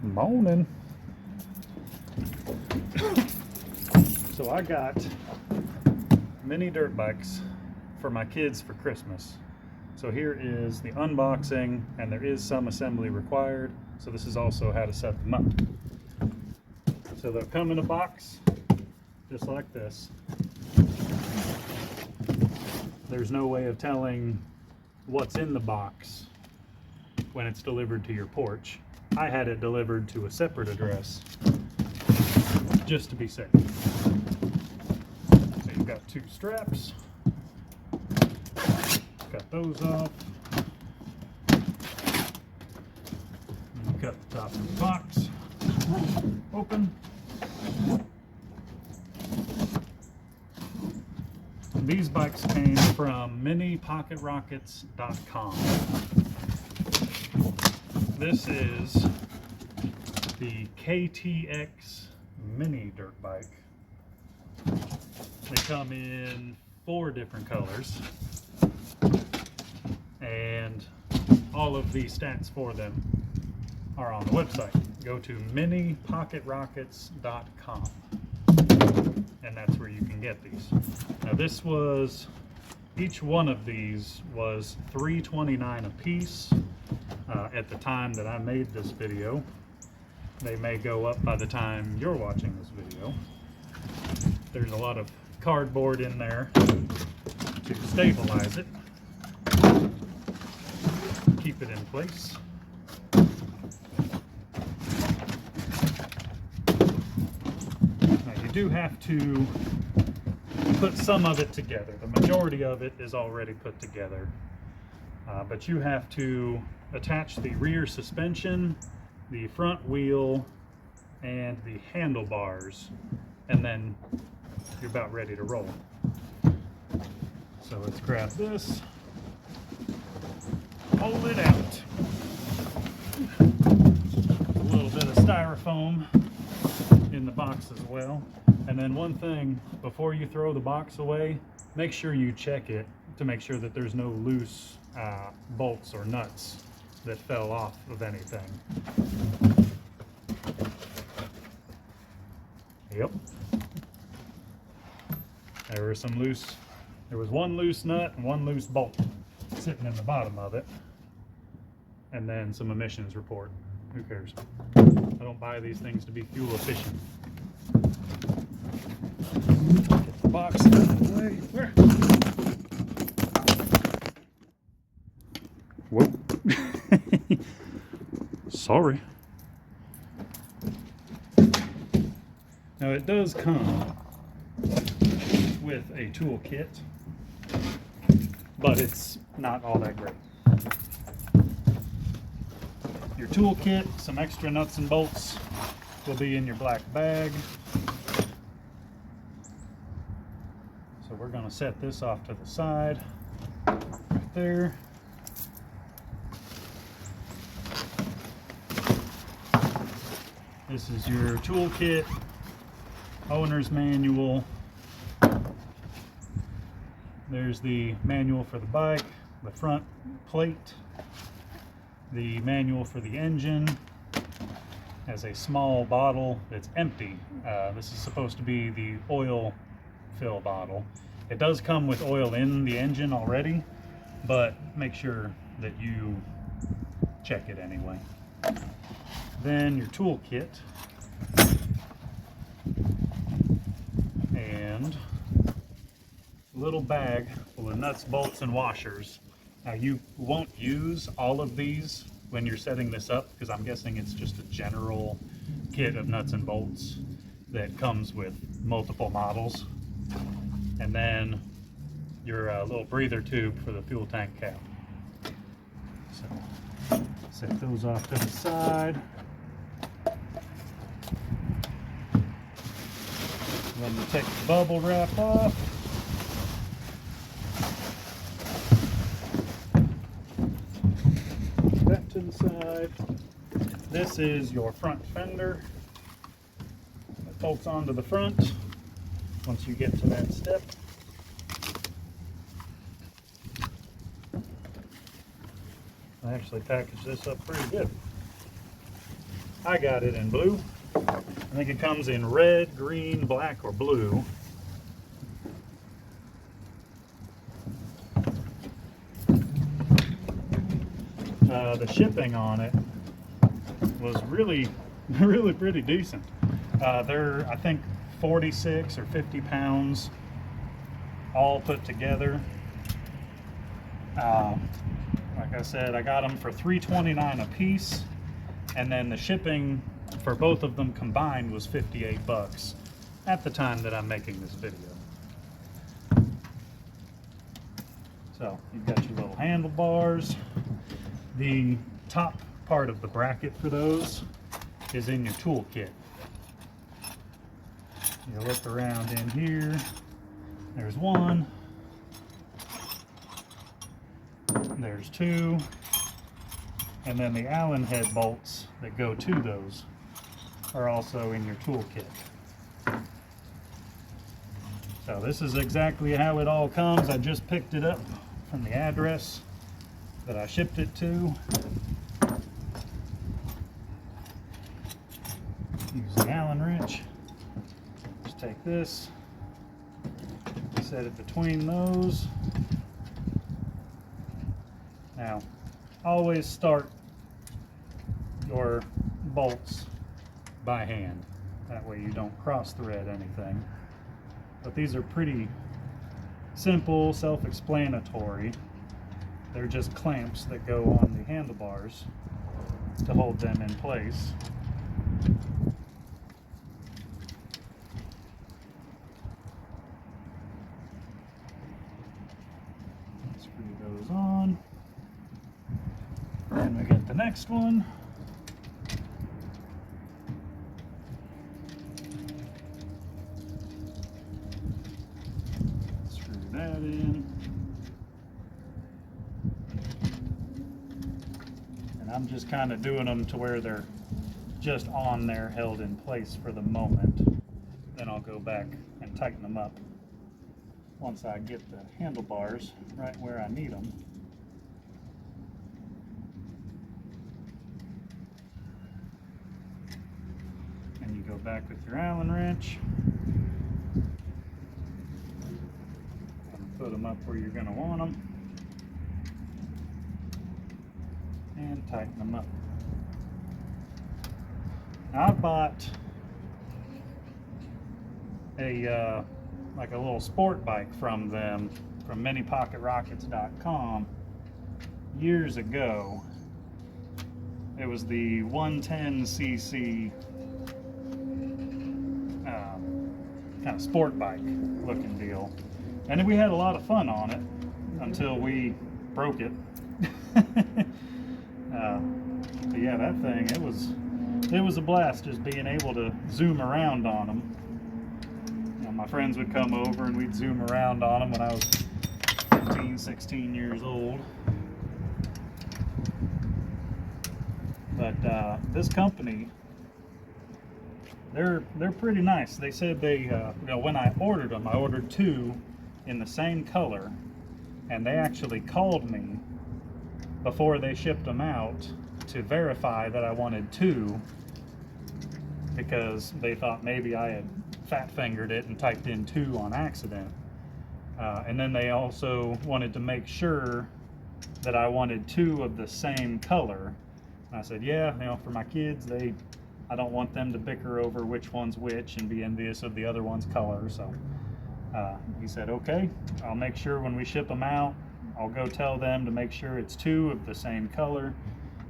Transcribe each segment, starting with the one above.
Morning. So I got mini dirt bikes for my kids for Christmas. So here is the unboxing, and there is some assembly required. So this is also how to set them up. So they'll come in a box just like this. There's no way of telling what's in the box when it's delivered to your porch. I had it delivered to a separate address just to be safe. So you've got two straps. Cut those off. And cut the top of the box open. These bikes came from minipocketRockets.com. This is the KTX mini dirt bike. They come in 4 different colors, and all of the stats for them are on the website. Go to minipocketRockets.com, and that's where you can get these. Now this was, each one of these was $3.29 a piece. At the time that I made this video. They may go up by the time you're watching this video. There's a lot of cardboard in there to stabilize it, keep it in place. Now you do have to put some of it together. The majority of it is already put together, but you have to attach the rear suspension, the front wheel, and the handlebars, and then you're about ready to roll. So let's grab this, pull it out. A little bit of styrofoam in the box as well. And then one thing, before you throw the box away, make sure you check it to make sure that there's no loose bolts or nuts that fell off of anything. Yep. There was one loose nut and one loose bolt sitting in the bottom of it. And then some emissions report. Who cares? I don't buy these things to be fuel efficient. Get the box out of the way. Where? Whoa. Sorry. Now it does come with a tool kit, but it's not all that great. Your tool kit, some extra nuts and bolts will be in your black bag. So we're going to set this off to the side, right there. This is your toolkit, owner's manual. There's the manual for the bike, the front plate, the manual for the engine, has a small bottle that's empty. This is supposed to be the oil fill bottle. It does come with oil in the engine already, but make sure that you check it anyway. Then your tool kit, and a little bag full of nuts, bolts, and washers. Now you won't use all of these when you're setting this up, because I'm guessing it's just a general kit of nuts and bolts that comes with multiple models. And then your little breather tube for the fuel tank cap. So set those off to the side. Then you take the bubble wrap off. That to the side. This is your front fender. It bolts onto the front once you get to that step. I actually packaged this up pretty good. I got it in blue. I think it comes in red, green, black, or blue. The shipping on it was really pretty decent. They're, I think, 46 or 50 pounds all put together. Like I said, I got them for $3.29 a piece, and then the shipping for both of them combined was 58 bucks at the time that I'm making this video. So you've got your little handlebars. The top part of the bracket for those is in your toolkit. You look around in here, there's one, there's two, and then the Allen head bolts that go to those are also in your toolkit. So this is exactly how it all comes. I just picked it up from the address that I shipped it to. Use the Allen wrench. Just take this, set it between those. Now, always start your bolts by hand. That way you don't cross thread anything. But these are pretty simple, self-explanatory. They're just clamps that go on the handlebars to hold them in place. Screw those on. And we get the next one. Screw that in. And I'm just kind of doing them to where they're just on there, held in place for the moment. Then I'll go back and tighten them up once I get the handlebars right where I need them. And you go back with your Allen wrench and put them up where you're going to want them and tighten them up. Now, I bought a like a little sport bike from them, from MiniPocketRockets.com years ago. It was the 110cc kind of sport bike looking deal, and we had a lot of fun on it until we broke it. But yeah, that thing, it was a blast just being able to zoom around on them. My friends would come over and we'd zoom around on them when I was 15, 16 years old. But this company, they're pretty nice. They said they, you know, when I ordered them, I ordered two in the same color, and they actually called me before they shipped them out to verify that I wanted two, because they thought maybe I had fat fingered it and typed in two on accident. And then they also wanted to make sure that I wanted two of the same color. And I said, yeah, you know, for my kids, I don't want them to bicker over which one's which and be envious of the other one's color. So he said, okay, I'll make sure when we ship them out, I'll go tell them to make sure it's two of the same color.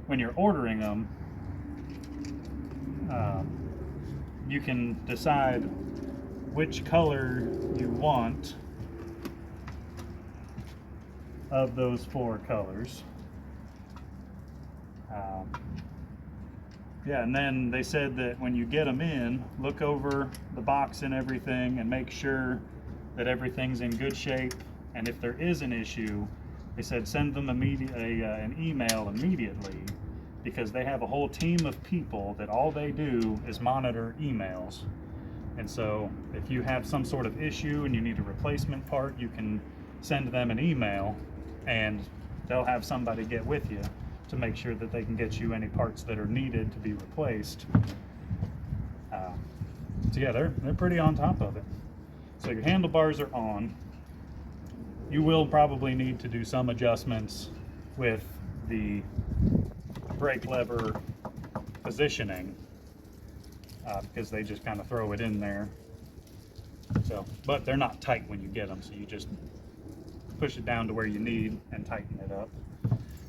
When you're ordering them, you can decide which color you want of those four colors. Yeah, and then they said that when you get them in, look over the box and everything and make sure that everything's in good shape. And if there is an issue, they said send them an email immediately, because they have a whole team of people that all they do is monitor emails. And so if you have some sort of issue and you need a replacement part, you can send them an email and they'll have somebody get with you to make sure that they can get you any parts that are needed to be replaced. So yeah, they're pretty on top of it. So your handlebars are on. You will probably need to do some adjustments with the brake lever positioning because they just kind of throw it in there. So, but they're not tight when you get them, so you just push it down to where you need and tighten it up.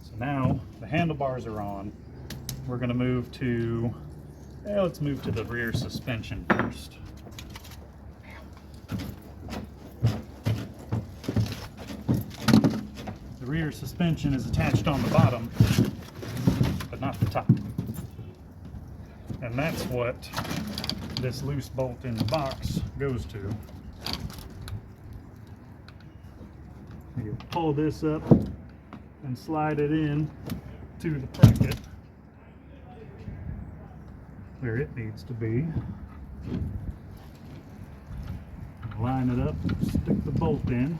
So now the handlebars are on. We're going to move to, let's move to the rear suspension first. The rear suspension is attached on the bottom, but not the top. And that's what this loose bolt in the box goes to. You pull this up and slide it in to the bracket where it needs to be. Line it up, stick the bolt in.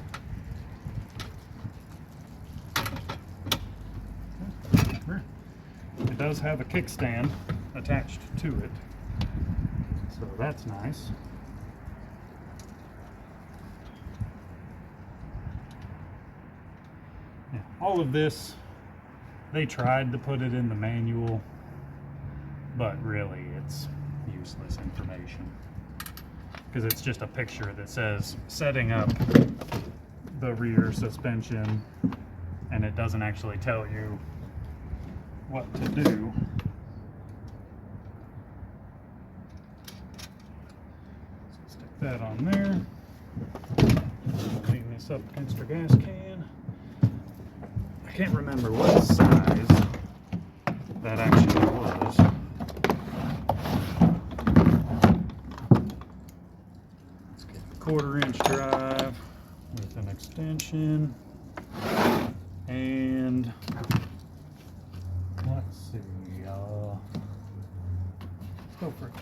It does have a kickstand attached to it, so that's nice. Yeah, all of this, they tried to put it in the manual, but really it's useless information because it's just a picture that says setting up the rear suspension, and it doesn't actually tell you what to do. So stick that on there. Clean this up against our gas can. I can't remember what size that actually was. Let's get a 1/4-inch drive with an extension. And let's see, let's go for it.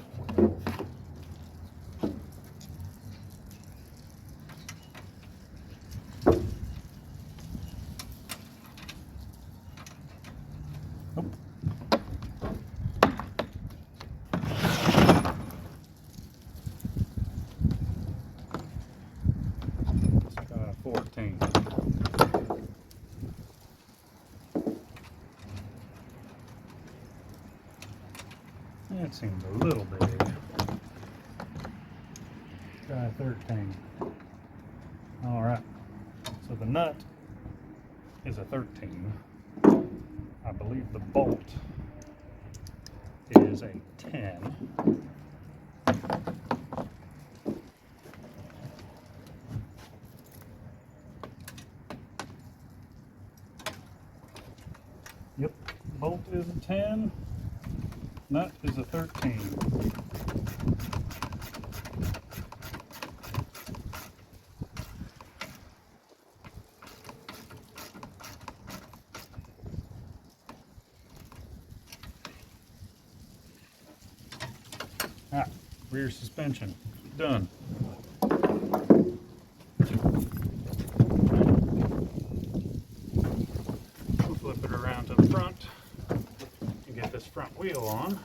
Let's try 14. That seems a little big. Try 13. All right. So the nut is a 13. I believe the bolt is a 10. Yep, bolt is a 10. Nut is a 13. Rear suspension, done. We'll flip it around to the front and get this front wheel on.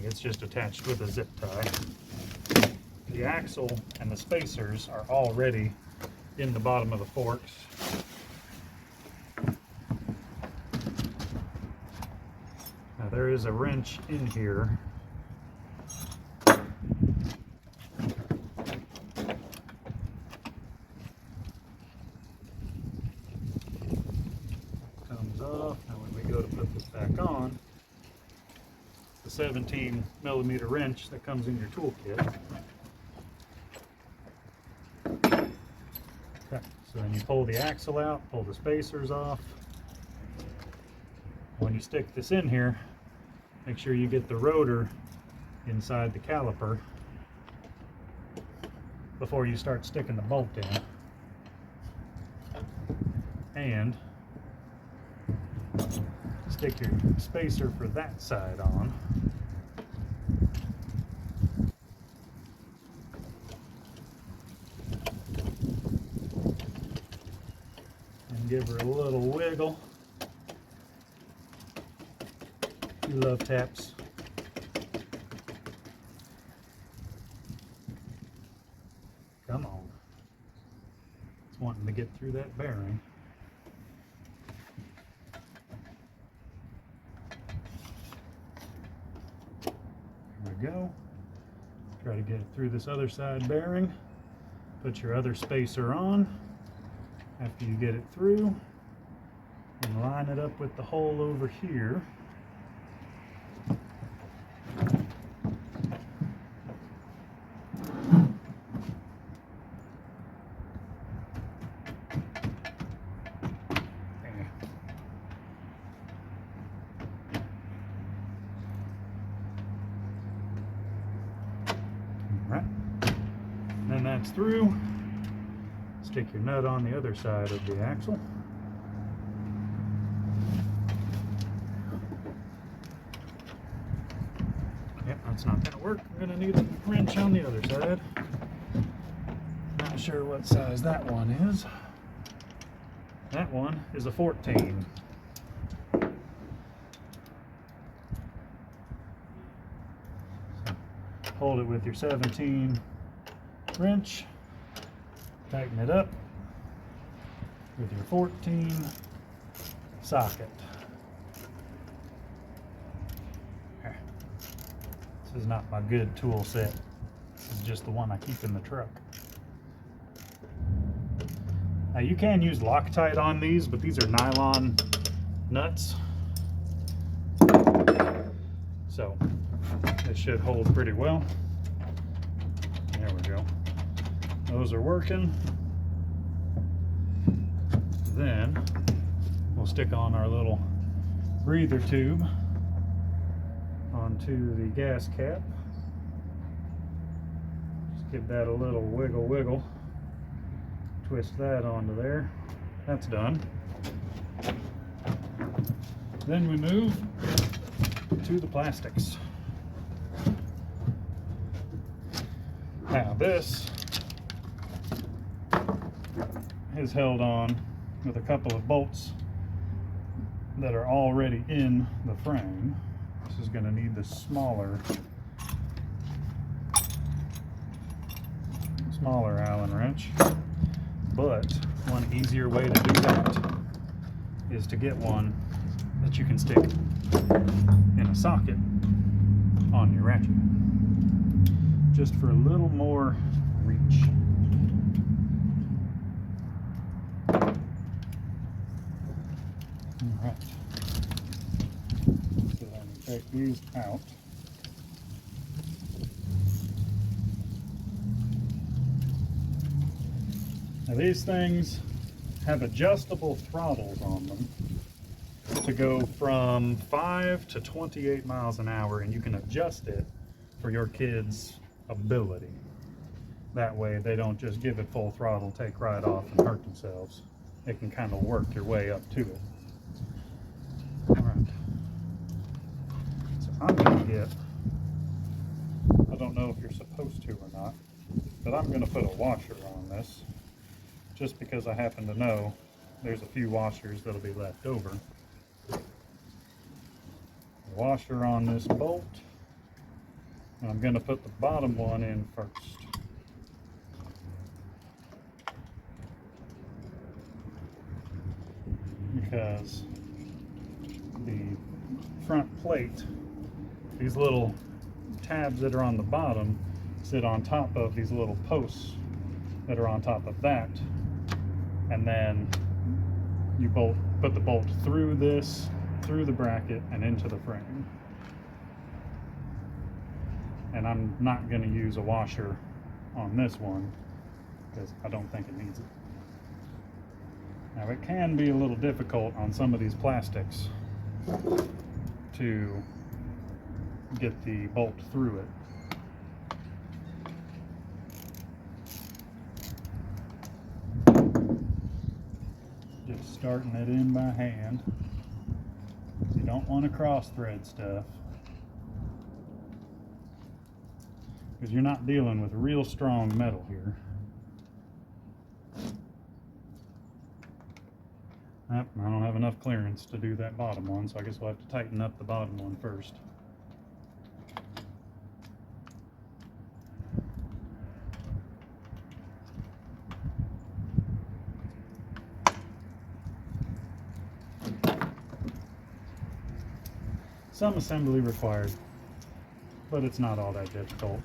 It's just attached with a zip tie. The axle and the spacers are already in the bottom of the forks. Now there is a wrench in here. Comes off, and when we go to put this back on, the 17mm wrench that comes in your toolkit. Okay, so then you pull the axle out, pull the spacers off. When you stick this in here, make sure you get the rotor inside the caliper before you start sticking the bolt in. And stick your spacer for that side on. give her a little wiggle. You love taps. Come on. It's wanting to get through that bearing. There we go. Try to get it through this other side bearing. Put your other spacer on after you get it through and line it up with the hole over here. Then that's through. Stick your nut on the other side of the axle. Yep, that's not going to work. I'm going to need a wrench on the other side. Not sure what size that one is. That one is a 14. So hold it with your 17 wrench, tighten it up with your 14 socket. This is not my good tool set. This is just the one I keep in the truck. Now you can use Loctite on these, but these are nylon nuts. So it should hold pretty well. There we go. Those are working. Then we'll stick on our little breather tube onto the gas cap. Just give that a little wiggle. Twist that onto there. That's done. Then we move to the plastics. Now this is held on with a couple of bolts that are already in the frame. This is going to need the smaller Allen wrench, but one easier way to do that is to get one that you can stick in a socket on your ratchet, just for a little more reach. Alright, so then take these out. Now these things have adjustable throttles on them to go from 5 to 28 miles an hour, and you can adjust it for your kids' ability. That way they don't just give it full throttle, take right off and hurt themselves. It can kind of work your way up to it. Alright, so I'm going to get, I don't know if you're supposed to or not, but I'm going to put a washer on this, just because I happen to know there's a few washers that'll be left over. Washer on this bolt, and I'm going to put the bottom one in first. Because the front plate, these little tabs that are on the bottom, sit on top of these little posts that are on top of that, and then you put the bolt through this, through the bracket, and into the frame. And I'm not going to use a washer on this one because I don't think it needs it. Now it can be a little difficult on some of these plastics to get the bolt through it. Just starting it in by hand. You don't want to cross thread stuff, because you're not dealing with real strong metal here. Yep, I don't have enough clearance to do that bottom one, so I guess we'll have to tighten up the bottom one first. Some assembly required, but it's not all that difficult.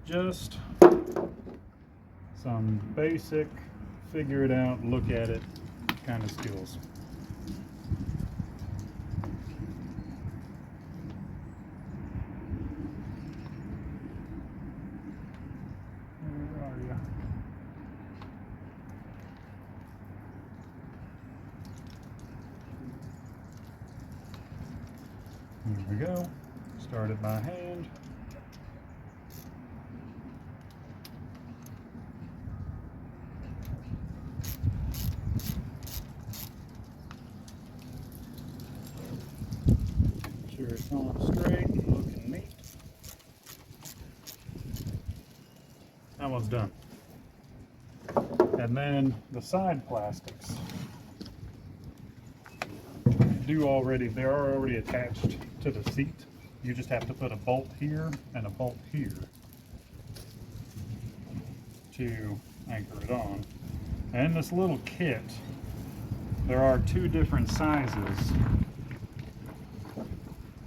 Just some basic, figure it out, look at it kind of skills. Where are you? Here we go. Start it by hand. Sure it's on straight and looking neat. That one's done. And then the side plastics they're already attached to the seat. You just have to put a bolt here and a bolt here to anchor it on. And in this little kit, there are two different sizes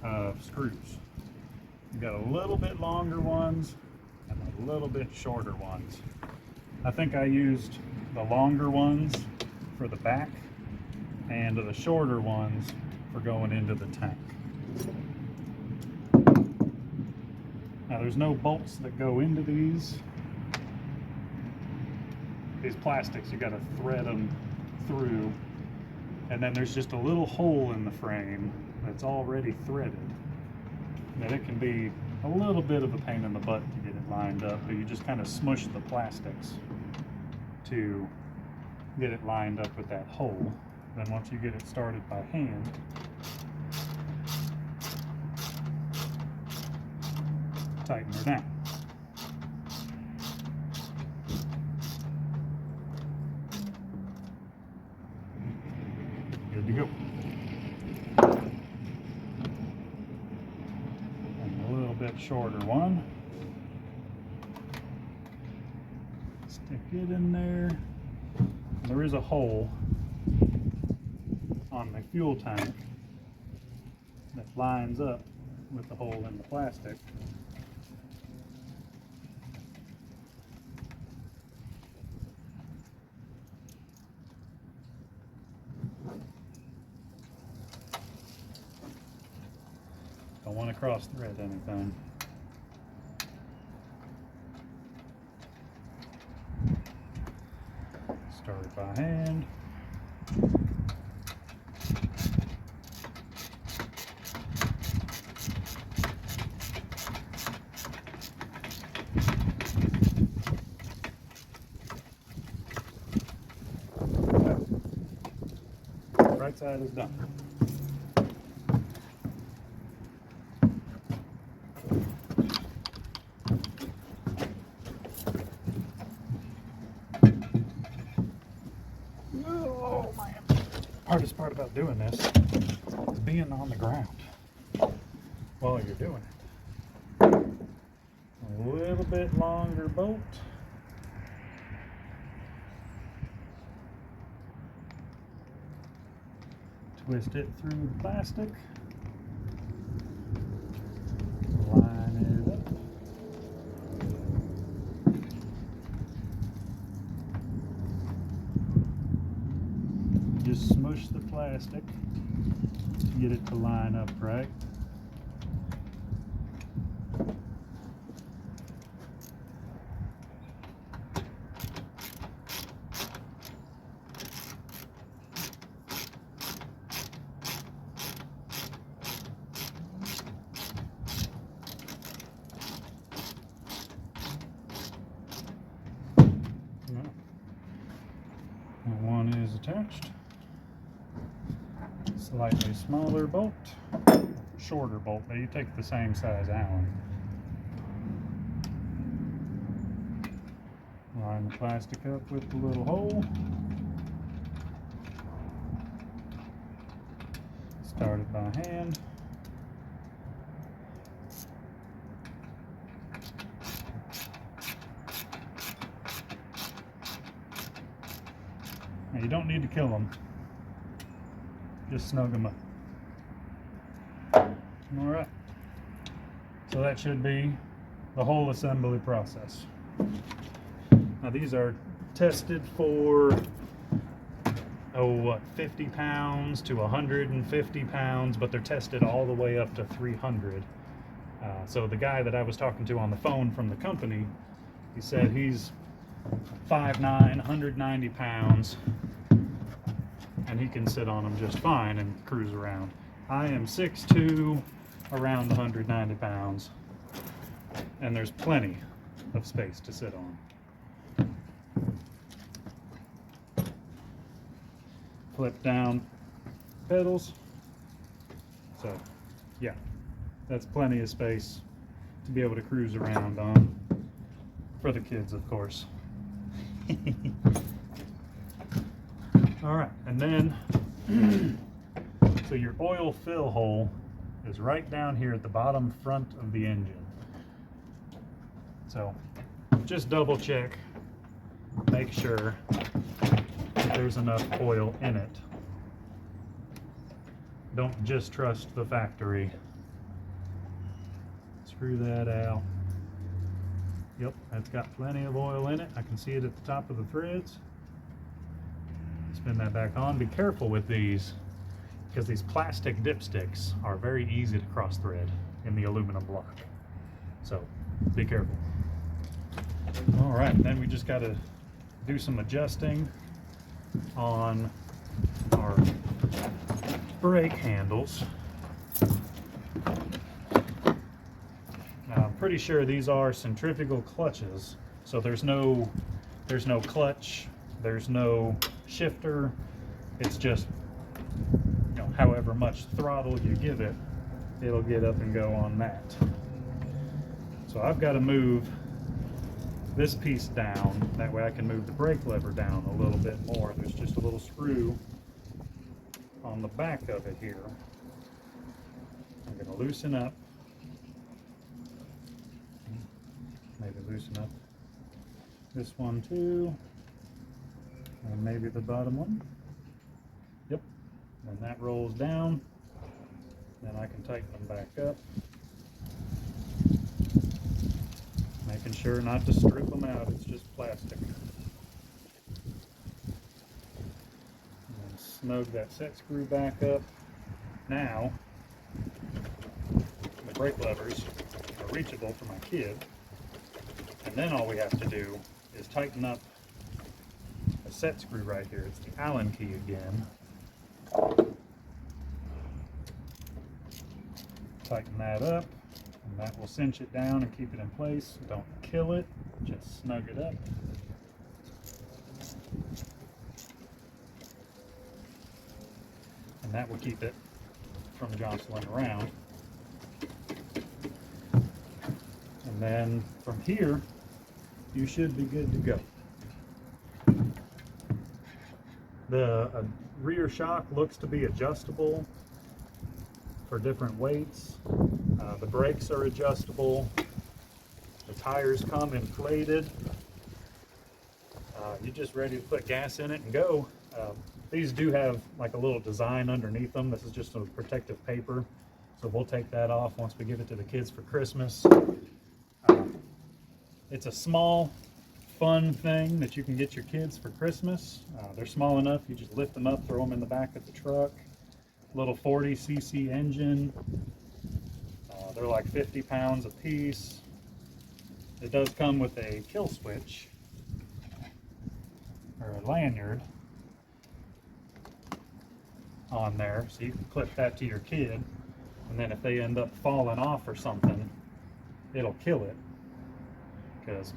of screws. You've got a little bit longer ones and a little bit shorter ones. I think I used the longer ones for the back and the shorter ones for going into the tank. Now there's no bolts that go into these plastics. You got to thread them through, and then there's just a little hole in the frame that's already threaded. And it can be a little bit of a pain in the butt to get it lined up, but you just kind of smush the plastics to get it lined up with that hole. Then once you get it started by hand, tighten her down. Good to go. And a little bit shorter one. Stick it in there. There is a hole on the fuel tank that lines up with the hole in the plastic. Don't want to cross thread anything. Start it by hand. Right side is done. Oh man. Hardest part about doing this is being on the ground while you're doing it. A little bit longer bolt. Twist it through the plastic. Line it up. Just smush the plastic to get it to line up right. That one is attached. Slightly smaller bolt, shorter bolt, but you take the same size Allen. Line the plastic up with the little hole. Start it by hand. Now you don't need to kill them, just snug them up. All right, so that should be the whole assembly process. Now these are tested for, 50 pounds to 150 pounds, but they're tested all the way up to 300. So the guy that I was talking to on the phone from the company, he said he's 5'9", 190 pounds, and he can sit on them just fine and cruise around. I am 6'2", around 190 pounds, and there's plenty of space to sit on. Flip down pedals. So yeah, that's plenty of space to be able to cruise around on, for the kids of course. All right, and then so your oil fill hole is right down here at the bottom front of the engine. So just double check, make sure that there's enough oil in it. Don't just trust the factory. Screw that out. Yep, that's got plenty of oil in it. I can see it at the top of the threads. Spin that back on. Be careful with these, because these plastic dipsticks are very easy to cross thread in the aluminum block. So be careful. All right, then we just got to do some adjusting on our brake handles. Now I'm pretty sure these are centrifugal clutches, so there's no clutch, there's no shifter. It's just, however much throttle you give it, it'll get up and go on that. So I've got to move this piece down, that way I can move the brake lever down a little bit more. There's just a little screw on the back of it here. I'm going to loosen up, maybe loosen up this one too, and maybe the bottom one. Yep, and that rolls down, then I can tighten them back up, making sure not to strip them out. It's just plastic. And then snug that set screw back up. Now the brake levers are reachable for my kid, and then all we have to do is tighten up a set screw right here. It's the Allen key again. Tighten that up, and that will cinch it down and keep it in place. Don't kill it, just snug it up. And that will keep it from jostling around. And then from here, you should be good to go. The rear shock looks to be adjustable for different weights. The brakes are adjustable. The tires come inflated. You're just ready to put gas in it and go. These do have like a little design underneath them. This is just a protective paper, so we'll take that off once we give it to the kids for Christmas. It's a small, fun thing that you can get your kids for Christmas. They're small enough, you just lift them up, throw them in the back of the truck. Little 40cc engine. They're like 50 pounds a piece. It does come with a kill switch, or a lanyard on there, so you can clip that to your kid, and then if they end up falling off or something, it'll kill it, because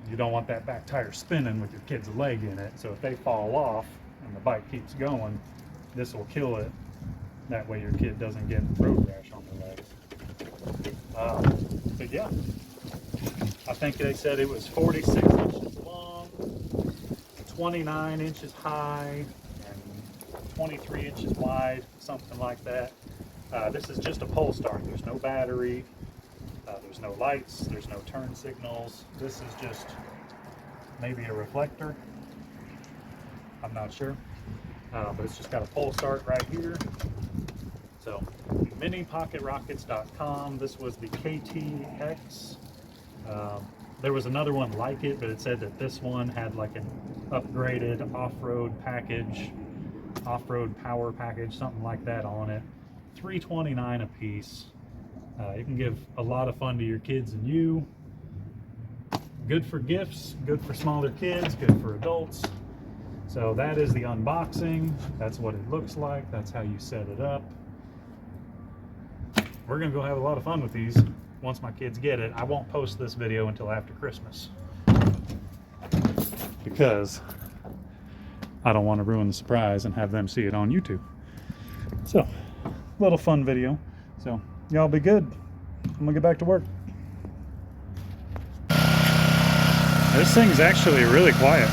you don't want that back tire spinning with your kid's leg in it. So if they fall off and the bike keeps going, this will kill it. That way your kid doesn't get road rash on their legs. But yeah, I think they said it was 46 inches long, 29 inches high, and 23 inches wide, something like that. This is just a pole start. There's no battery, there's no lights, there's no turn signals. This is just maybe a reflector. I'm not sure, but it's just got a pole start right here. So, minipocketrockets.com. This was the KTX. There was another one like it, but it said that this one had like an upgraded off-road package, off-road power package, something like that on it. $329 a piece. You can give a lot of fun to your kids and you. Good for gifts, good for smaller kids, good for adults. So that is the unboxing. That's what it looks like. That's how you set it up. We're gonna go have a lot of fun with these once my kids get it. I won't post this video until after Christmas because I don't want to ruin the surprise and have them see it on YouTube. So, little fun video. So, y'all be good. I'm gonna get back to work. This thing's actually really quiet.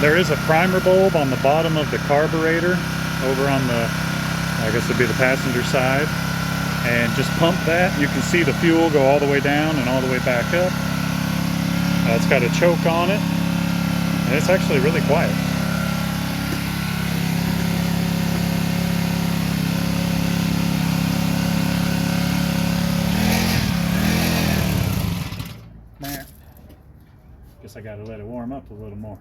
There is a primer bulb on the bottom of the carburetor over on the, I guess it'd be the passenger side. And just pump that. You can see the fuel go all the way down and all the way back up. It's got a choke on it. And it's actually really quiet. Guess I gotta let it warm up a little more.